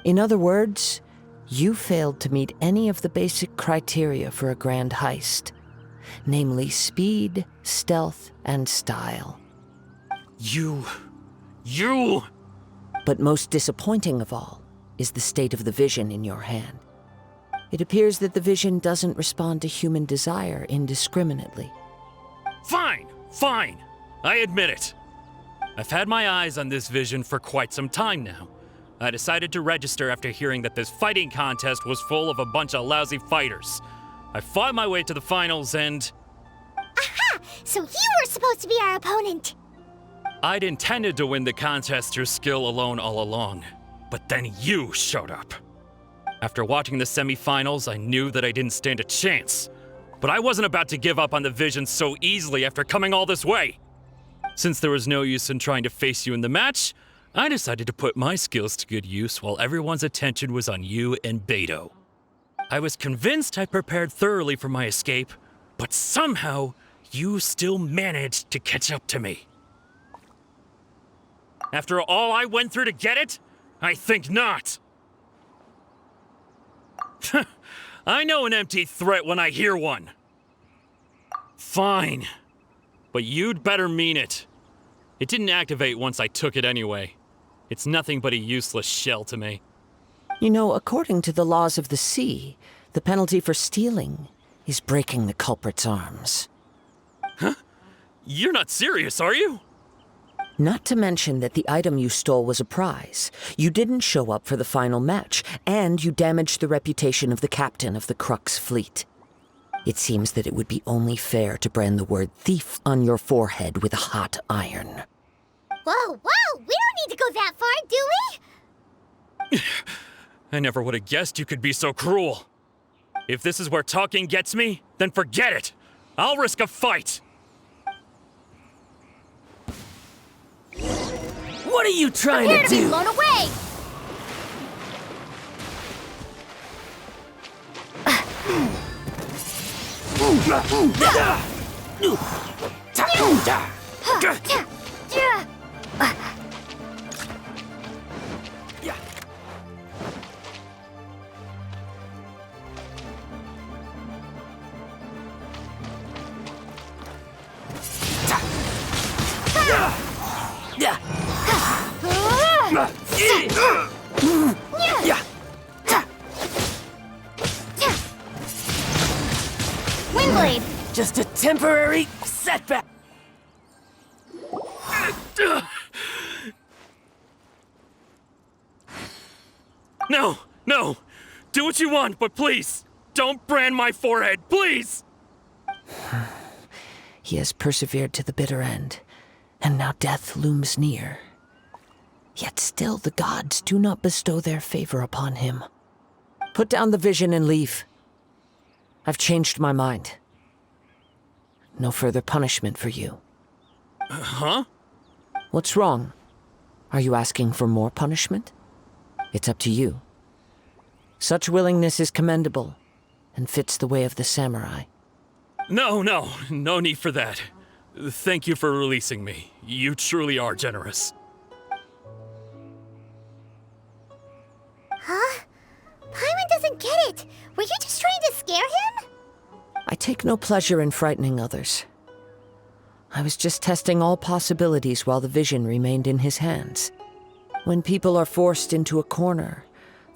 In other words, you failed to meet any of the basic criteria for a grand heist, namely speed, stealth, and style. You... But most disappointing of all is the state of the vision in your hand. It appears that the vision doesn't respond to human desire indiscriminately. Fine! I admit it. I've had my eyes on this vision for quite some time now. I decided to register after hearing that this fighting contest was full of a bunch of lousy fighters. I fought my way to the finals and... Aha! So you were supposed to be our opponent! I'd intended to win the contest through skill alone all along, but then you showed up. After watching the semifinals, I knew that I didn't stand a chance, but I wasn't about to give up on the vision so easily after coming all this way. Since there was no use in trying to face you in the match, I decided to put my skills to good use while everyone's attention was on you and Beidou. I was convinced I prepared thoroughly for my escape, but somehow you still managed to catch up to me. After all I went through to get it? I think not. I know an empty threat when I hear one. Fine. But you'd better mean it. It didn't activate once I took it anyway. It's nothing but a useless shell to me. You know, according to the laws of the sea, the penalty for stealing is breaking the culprit's arms. Huh? You're not serious, are you? Not to mention that the item you stole was a prize. You didn't show up for the final match, and you damaged the reputation of the captain of the Crux fleet. It seems that it would be only fair to brand the word thief on your forehead with a hot iron. Whoa, we don't need to go that far, do we? I never would have guessed you could be so cruel. If this is where talking gets me, then forget it. I'll risk a fight. What are you trying Prepare to to be do? blown away! Windblade! Just a temporary setback. No! Do what you want, but please, don't brand my forehead, please! He has persevered to the bitter end, and now death looms near. Yet still the gods do not bestow their favor upon him. Put down the vision and leave. I've changed my mind. No further punishment for you. Huh? What's wrong? Are you asking for more punishment? It's up to you. Such willingness is commendable, and fits the way of the samurai. No need for that. Thank you for releasing me. You truly are generous. Huh? Paimon doesn't get it. Were you just trying to scare him? I take no pleasure in frightening others. I was just testing all possibilities while the vision remained in his hands. When people are forced into a corner,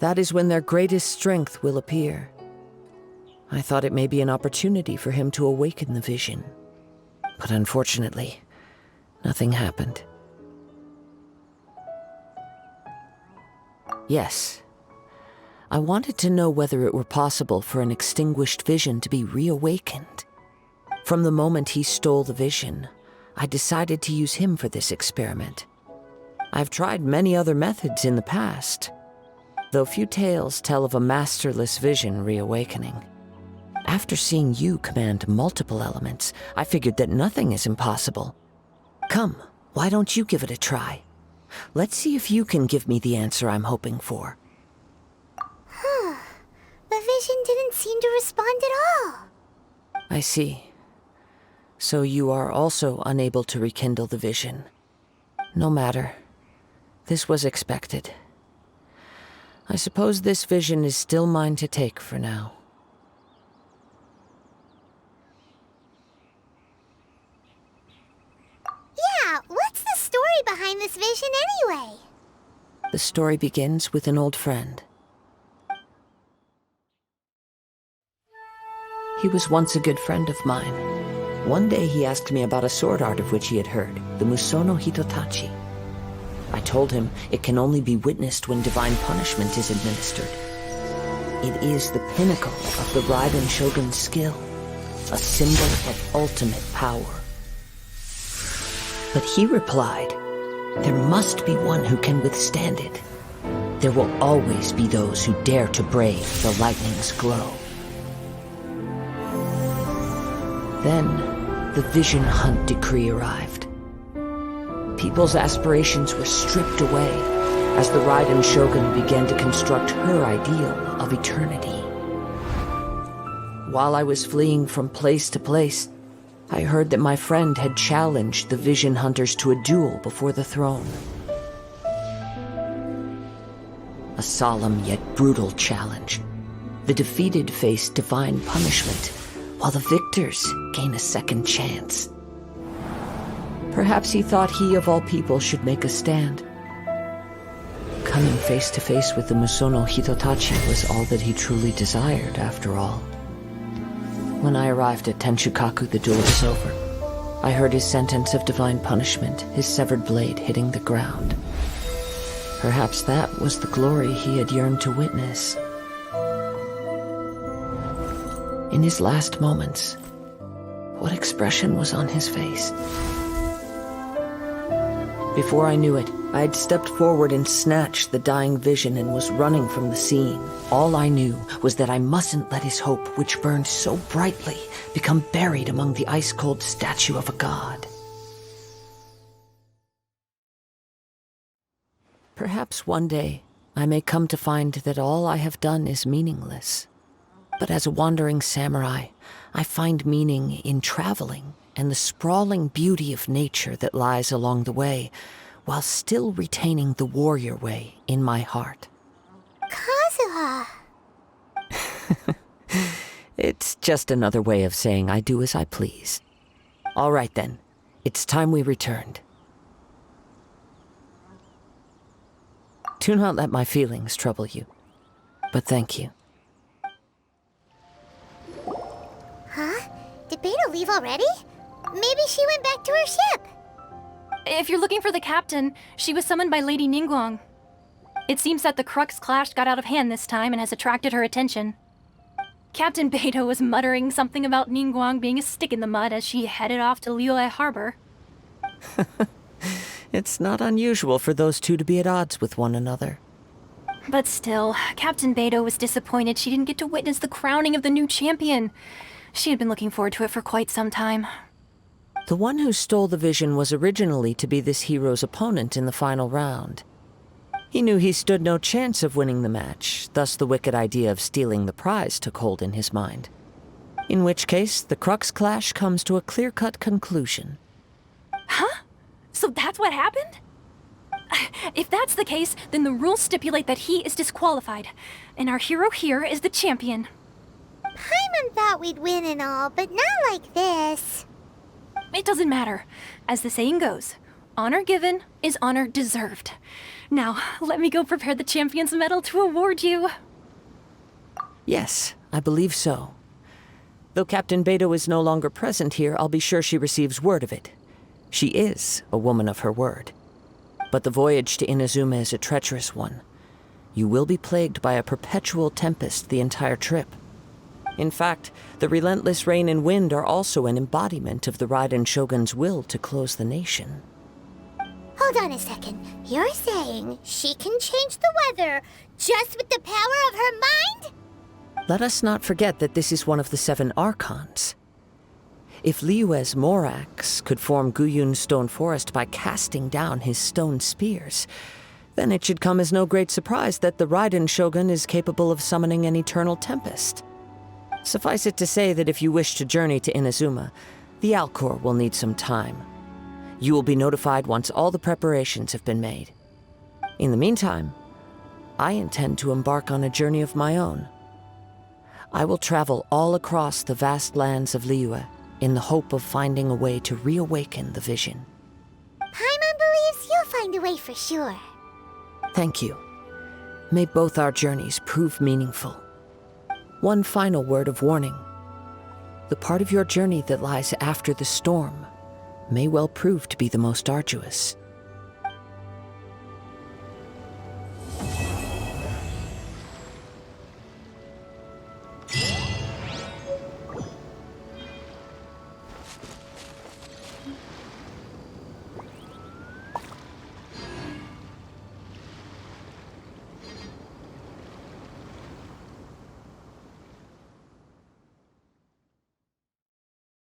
that is when their greatest strength will appear. I thought it may be an opportunity for him to awaken the vision. But unfortunately, nothing happened. Yes. I wanted to know whether it were possible for an extinguished vision to be reawakened. From the moment he stole the vision, I decided to use him for this experiment. I've tried many other methods in the past, though few tales tell of a masterless vision reawakening. After seeing you command multiple elements, I figured that nothing is impossible. Come, why don't you give it a try? Let's see if you can give me the answer I'm hoping for. The vision didn't seem to respond at all. I see. So you are also unable to rekindle the vision. No matter. This was expected. I suppose this vision is still mine to take for now. Yeah, what's the story behind this vision anyway? The story begins with an old friend. He was once a good friend of mine. One day he asked me about a sword art of which he had heard, the Musono Hitotachi. I told him it can only be witnessed when divine punishment is administered. It is the pinnacle of the Raiden Shogun's skill, a symbol of ultimate power. But he replied, there must be one who can withstand it. There will always be those who dare to brave the lightning's glow. Then, the Vision Hunt decree arrived. People's aspirations were stripped away as the Raiden Shogun began to construct her ideal of eternity. While I was fleeing from place to place, I heard that my friend had challenged the Vision Hunters to a duel before the throne. A solemn yet brutal challenge. The defeated face divine punishment, while the victors gain a second chance. Perhaps he thought he of all people should make a stand. Coming face to face with the Musono Hitotachi was all that he truly desired, after all. When I arrived at Tenshukaku, the duel was over. I heard his sentence of divine punishment, his severed blade hitting the ground. Perhaps that was the glory he had yearned to witness. In his last moments, what expression was on his face? Before I knew it, I had stepped forward and snatched the dying vision and was running from the scene. All I knew was that I mustn't let his hope, which burned so brightly, become buried among the ice-cold statue of a god. Perhaps one day I may come to find that all I have done is meaningless. But as a wandering samurai, I find meaning in traveling and the sprawling beauty of nature that lies along the way, while still retaining the warrior way in my heart. Kazuha. It's just another way of saying I do as I please. All right then, it's time we returned. Do not let my feelings trouble you, but thank you. Huh? Did Beidou leave already? Maybe she went back to her ship. If you're looking for the captain, she was summoned by Lady Ningguang. It seems that the Crux Clash got out of hand this time and has attracted her attention. Captain Beidou was muttering something about Ningguang being a stick in the mud as she headed off to Liyue Harbor. It's not unusual for those two to be at odds with one another. But still, Captain Beidou was disappointed she didn't get to witness the crowning of the new champion. She had been looking forward to it for quite some time. The one who stole the vision was originally to be this hero's opponent in the final round. He knew he stood no chance of winning the match, thus the wicked idea of stealing the prize took hold in his mind. In which case, the Crux Clash comes to a clear-cut conclusion. Huh? So that's what happened? If that's the case, then the rules stipulate that he is disqualified, and our hero here is the champion. Paimon thought we'd win and all, but not like this. It doesn't matter. As the saying goes, honor given is honor deserved. Now, let me go prepare the champion's medal to award you. Yes, I believe so. Though Captain Beidou is no longer present here, I'll be sure she receives word of it. She is a woman of her word. But the voyage to Inazuma is a treacherous one. You will be plagued by a perpetual tempest the entire trip. In fact, the relentless rain and wind are also an embodiment of the Raiden Shogun's will to close the nation. Hold on a second. You're saying she can change the weather just with the power of her mind? Let us not forget that this is one of the 7 Archons. If Liyue's Morax could form Guyun Stone Forest by casting down his stone spears, Then it should come as no great surprise that the Raiden Shogun is capable of summoning an eternal tempest. Suffice it to say that if you wish to journey to Inazuma, the Alcor will need some time. You will be notified once all the preparations have been made. In the meantime, I intend to embark on a journey of my own. I will travel all across the vast lands of Liyue in the hope of finding a way to reawaken the vision. Paimon believes you'll find a way for sure. Thank you. May both our journeys prove meaningful. One final word of warning. The part of your journey that lies after the storm may well prove to be the most arduous.